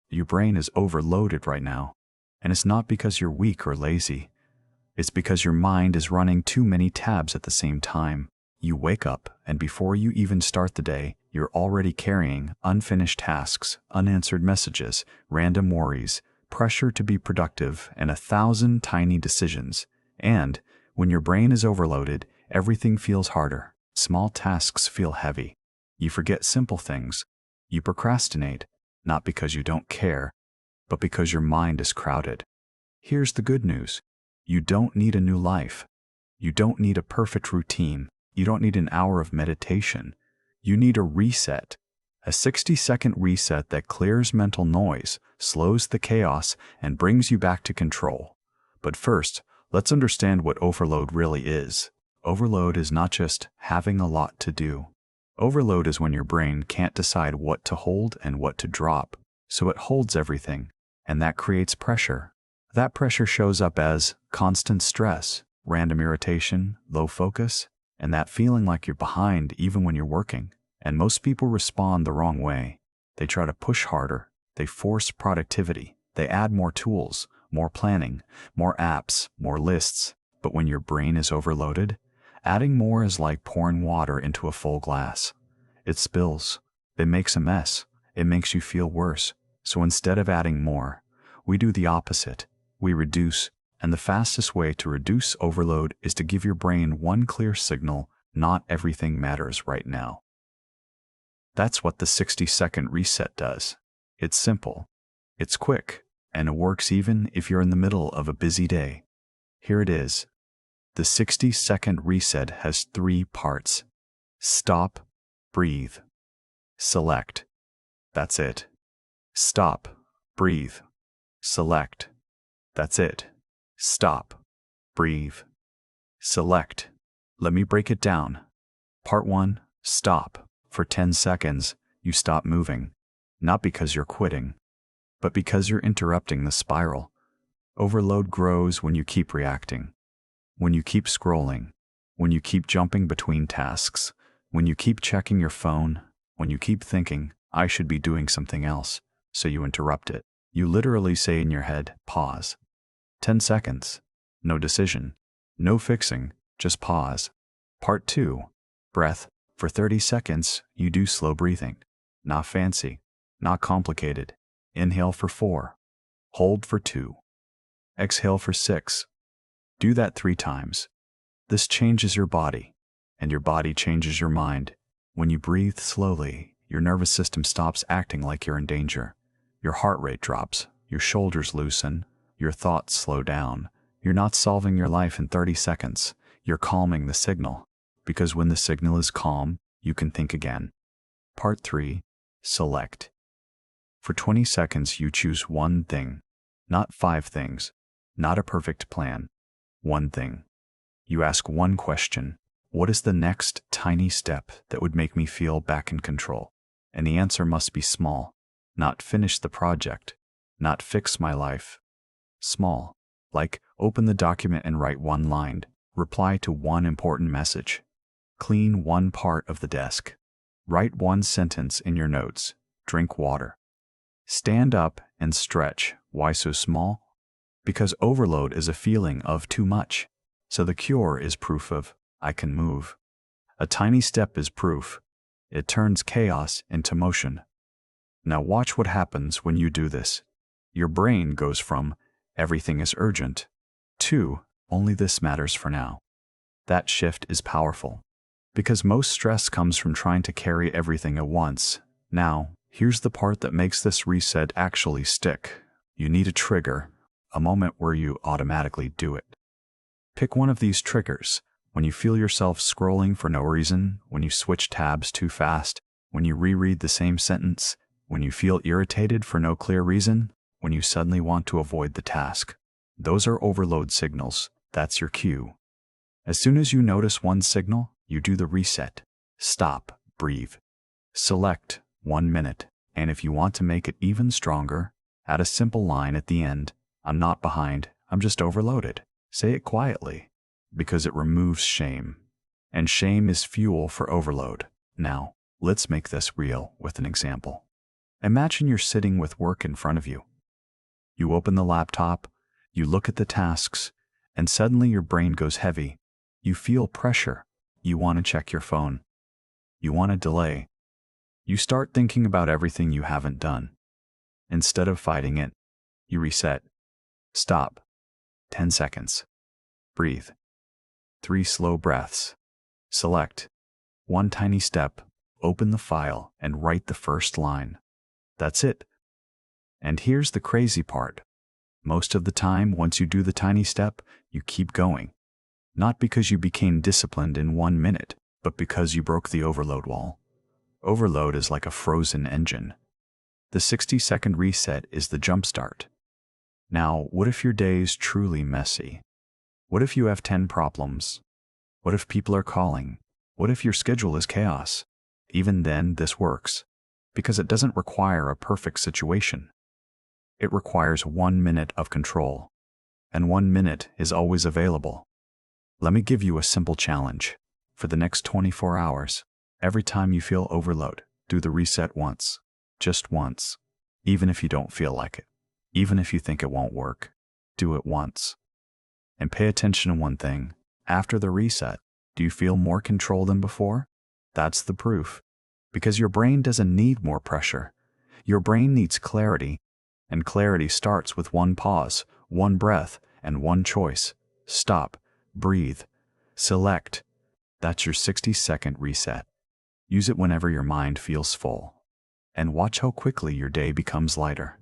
Your brain is overloaded right now. And it's not because you're weak or lazy. It's because your mind is running too many tabs at the same time. You wake up, and before you even start the day, you're already carrying unfinished tasks, unanswered messages, random worries, pressure to be productive, and 1,000 tiny decisions. And when your brain is overloaded, everything feels harder. Small tasks feel heavy. You forget simple things. You procrastinate, not because you don't care, but because your mind is crowded. Here's the good news. You don't need a new life. You don't need a perfect routine. You don't need an hour of meditation. You need a reset. A 60-second reset that clears mental noise, slows the chaos, and brings you back to control. But first, let's understand what overload really is. Overload is not just having a lot to do. Overload is when your brain can't decide what to hold and what to drop, so it holds everything, and that creates pressure. That pressure shows up as constant stress, random irritation, low focus, and that feeling like you're behind even when you're working. And most people respond the wrong way. They try to push harder. They force productivity. They add more tools, more planning, more apps, more lists. But when your brain is overloaded, adding more is like pouring water into a full glass. It spills. It makes a mess. It makes you feel worse. So instead of adding more, we do the opposite. We reduce. And the fastest way to reduce overload is to give your brain one clear signal: not everything matters right now. That's what the 60-second reset does. It's simple, it's quick, and it works even if you're in the middle of a busy day. Here it is. The 60-second reset has 3 parts. Stop, breathe, select. That's it. Stop, breathe, select. That's it. Stop, breathe, select. Let me break it down. Part 1, stop. For 10 seconds, you stop moving, not because you're quitting, but because you're interrupting the spiral. Overload grows when you keep reacting, when you keep scrolling, when you keep jumping between tasks, when you keep checking your phone, when you keep thinking, I should be doing something else, so you interrupt it. You literally say in your head, pause. 10 seconds. No decision. No fixing. Just pause. Part 2. Breath. For 30 seconds, you do slow breathing. Not fancy. Not complicated. Inhale for 4. Hold for 2. Exhale for 6. Do that 3 times. This changes your body, and your body changes your mind. When you breathe slowly, your nervous system stops acting like you're in danger. Your heart rate drops. Your shoulders loosen. Your thoughts slow down. You're not solving your life in 30 seconds. You're calming the signal. Because when the signal is calm, you can think again. Part 3. Select. For 20 seconds, you choose one thing. Not 5 things. Not a perfect plan. One thing. You ask one question. What is the next tiny step that would make me feel back in control? And the answer must be small. Not finish the project. Not fix my life. Small. Like open the document and write one line. Reply to one important message. Clean one part of the desk. Write one sentence in your notes. Drink water. Stand up and stretch. Why so small? Because overload is a feeling of too much. So the cure is proof of, I can move. A tiny step is proof. It turns chaos into motion. Now watch what happens when you do this. Your brain goes from, everything is urgent, to, only this matters for now. That shift is powerful. Because most stress comes from trying to carry everything at once. Now, here's the part that makes this reset actually stick. You need a trigger, a moment where you automatically do it. Pick one of these triggers. When you feel yourself scrolling for no reason, when you switch tabs too fast, when you reread the same sentence, when you feel irritated for no clear reason, when you suddenly want to avoid the task. Those are overload signals. That's your cue. As soon as you notice one signal, you do the reset. Stop, breathe. Select 1 minute. And if you want to make it even stronger, add a simple line at the end. I'm not behind, I'm just overloaded. Say it quietly, because it removes shame. And shame is fuel for overload. Now, let's make this real with an example. Imagine you're sitting with work in front of you. You open the laptop, you look at the tasks, and suddenly your brain goes heavy. You feel pressure. You want to check your phone. You want to delay. You start thinking about everything you haven't done. Instead of fighting it, you reset. Stop. 10 seconds. Breathe. 3 slow breaths. Select. 1 tiny step. Open the file and write the first line. That's it. And here's the crazy part. Most of the time, once you do the tiny step, you keep going. Not because you became disciplined in 1 minute, but because you broke the overload wall. Overload is like a frozen engine. The 60-second reset is the jumpstart. Now, what if your day is truly messy? What if you have 10 problems? What if people are calling? What if your schedule is chaos? Even then, this works, because it doesn't require a perfect situation. It requires 1 minute of control, and 1 minute is always available. Let me give you a simple challenge. For the next 24 hours, every time you feel overload, do the reset once. Just once. Even if you don't feel like it. Even if you think it won't work. Do it once. And pay attention to one thing. After the reset, do you feel more control than before? That's the proof. Because your brain doesn't need more pressure. Your brain needs clarity. And clarity starts with 1 pause, 1 breath, and 1 choice. Stop. Breathe. Select. That's your 60-second reset. Use it whenever your mind feels full. And watch how quickly your day becomes lighter.